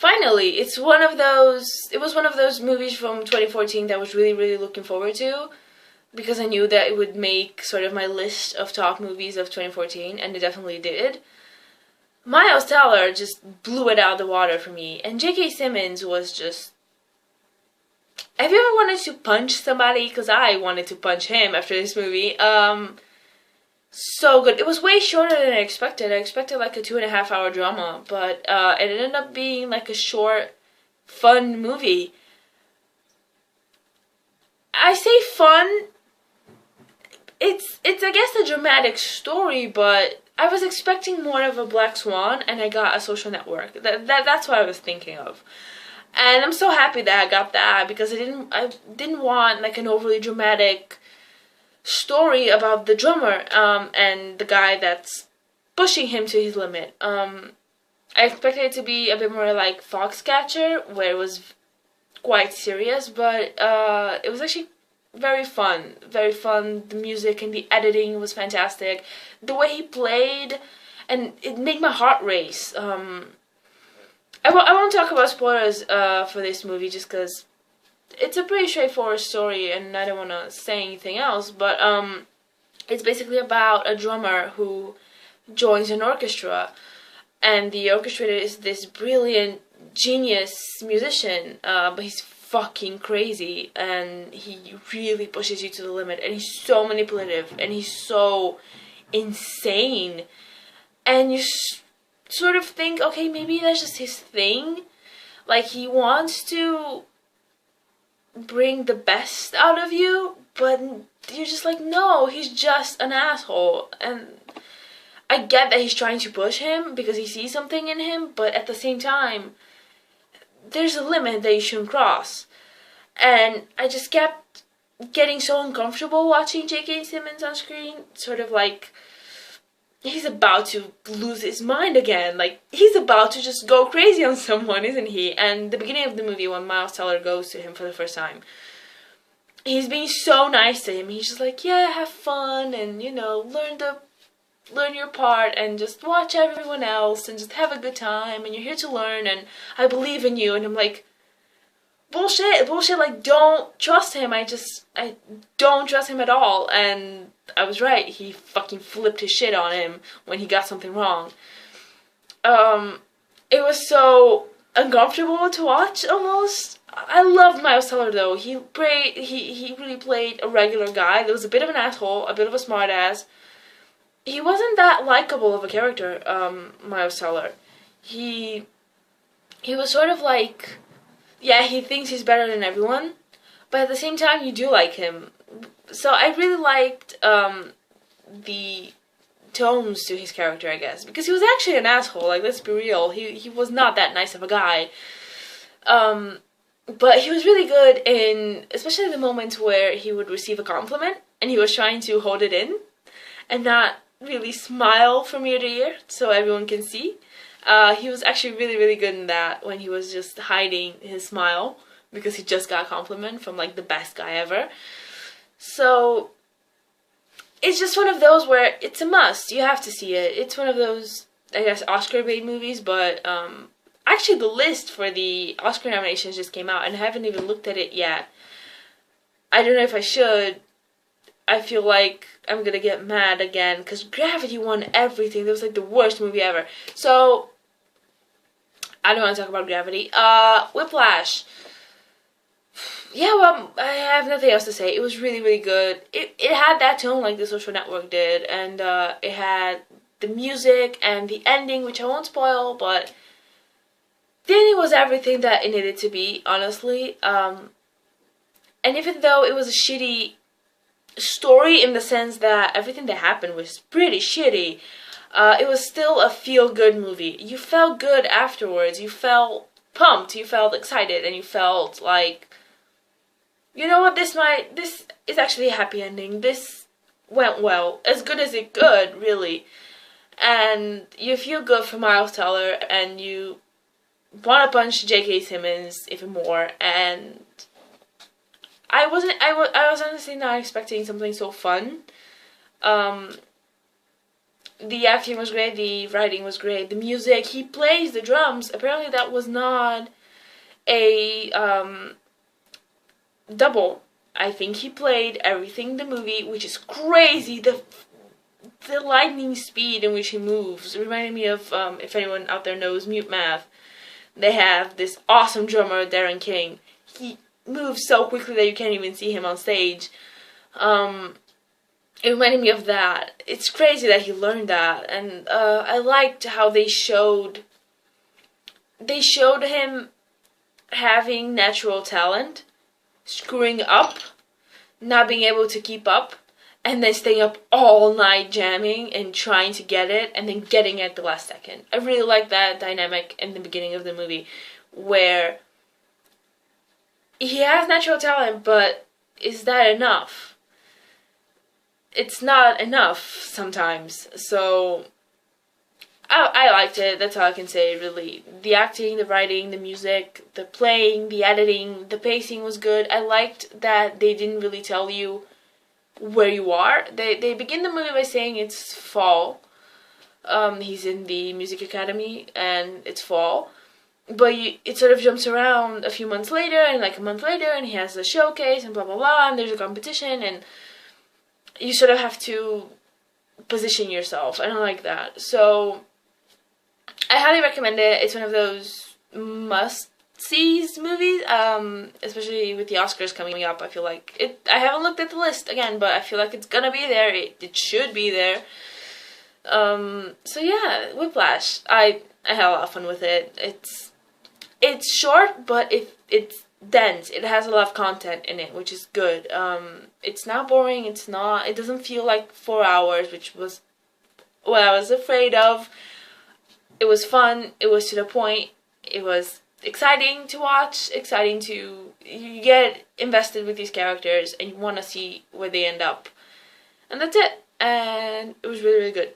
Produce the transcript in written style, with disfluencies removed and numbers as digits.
finally, it was one of those movies from 2014 that I was really, really looking forward to, because I knew that it would make sort of my list of top movies of 2014, and it definitely did. Miles Teller just blew it out of the water for me, and J.K. Simmons was just... Have you ever wanted to punch somebody? Because I wanted to punch him after this movie. So good. It was way shorter than I expected. I expected like a 2.5-hour drama, but it ended up being like a short, fun movie. I say fun. It's I guess a dramatic story, but I was expecting more of a Black Swan, and I got a Social Network. That's what I was thinking of. And I'm so happy that I got that, because I didn't want like an overly dramatic story about the drummer and the guy that's pushing him to his limit. I expected it to be a bit more like Foxcatcher, where it was quite serious, but it was actually very fun. Very fun. The music and the editing was fantastic. The way he played, and it made my heart race. I won't talk about spoilers for this movie, just because it's a pretty straightforward story and I don't want to say anything else, but it's basically about a drummer who joins an orchestra, and the orchestrator is this brilliant, genius musician, but he's fucking crazy, and he really pushes you to the limit, and he's so manipulative, and he's so insane, and you sort of think, okay, maybe that's just his thing, like he wants to bring the best out of you, but you're just like, no, he's just an asshole. And I get that he's trying to push him because he sees something in him, but at the same time, there's a limit that you shouldn't cross. And I just kept getting so uncomfortable watching J.K. Simmons on screen, sort of like he's about to lose his mind again. Like, he's about to just go crazy on someone, isn't he? And the beginning of the movie, when Miles Teller goes to him for the first time, he's being so nice to him. He's just like, yeah, have fun, and, you know, learn your part, and just watch everyone else, and just have a good time, and you're here to learn, and I believe in you. And I'm like, bullshit, like, don't trust him. I don't trust him at all. And I was right. He fucking flipped his shit on him when he got something wrong. It was so uncomfortable to watch, almost. I loved Miles Teller, though. He really played a regular guy that was a bit of an asshole, a bit of a smartass. He wasn't that likable of a character, Miles Teller. He was sort of like, yeah, he thinks he's better than everyone, but at the same time, you do like him. So I really liked the tones to his character, I guess, because he was actually an asshole. Like, let's be real, he was not that nice of a guy. But he was really good in, especially the moments where he would receive a compliment and he was trying to hold it in and not really smile from ear to ear so everyone can see. He was actually really, really good in that, when he was just hiding his smile because he just got a compliment from, like, the best guy ever. So it's just one of those where it's a must. You have to see it. It's one of those, I guess, Oscar bait movies, but actually the list for the Oscar nominations just came out and I haven't even looked at it yet. I don't know if I should. I feel like I'm gonna get mad again because Gravity won everything. That was like the worst movie ever. So I don't want to talk about Gravity. Whiplash. Yeah, well, I have nothing else to say. It was really, really good. It had that tone like The Social Network did, and it had the music and the ending, which I won't spoil, but the ending was everything that it needed to be, honestly. And even though it was a shitty story in the sense that everything that happened was pretty shitty, it was still a feel-good movie. You felt good afterwards. You felt pumped. You felt excited, and you felt like, you know what, this is actually a happy ending. This went well, as good as it could, really. And you feel good for Miles Teller, and you want to punch J.K. Simmons even more. And I was honestly not expecting something so fun. The acting was great, the writing was great, the music, he plays the drums. Apparently that was not a double. I think he played everything in the movie, which is crazy. The lightning speed in which he moves reminded me of, if anyone out there knows Mute Math, they have this awesome drummer, Darren King. He moves so quickly that you can't even see him on stage. It reminded me of that. It's crazy that he learned that, and I liked how they showed him having natural talent, screwing up, not being able to keep up, and then staying up all night jamming and trying to get it, and then getting it at the last second. I really like that dynamic in the beginning of the movie, where he has natural talent, but is that enough? It's not enough sometimes, so I liked it. That's all I can say, really. The acting, the writing, the music, the playing, the editing, the pacing was good. I liked that they didn't really tell you where you are. They begin the movie by saying it's fall. He's in the music academy, and it's fall. But it sort of jumps around a few months later, and like a month later, and he has a showcase, and blah, blah, blah, and there's a competition, and you sort of have to position yourself. I don't like that. So I highly recommend it. It's one of those must-sees movies, especially with the Oscars coming up. I feel like it. I haven't looked at the list again, but I feel like it's gonna be there. It should be there. So yeah, Whiplash. I had a lot of fun with it. It's short, but it's dense. It has a lot of content in it, which is good. It's not boring. It doesn't feel like 4 hours, which was what I was afraid of. It was fun. It was to the point. It was exciting to watch. You get invested with these characters, and you want to see where they end up. And that's it. And it was really, really good.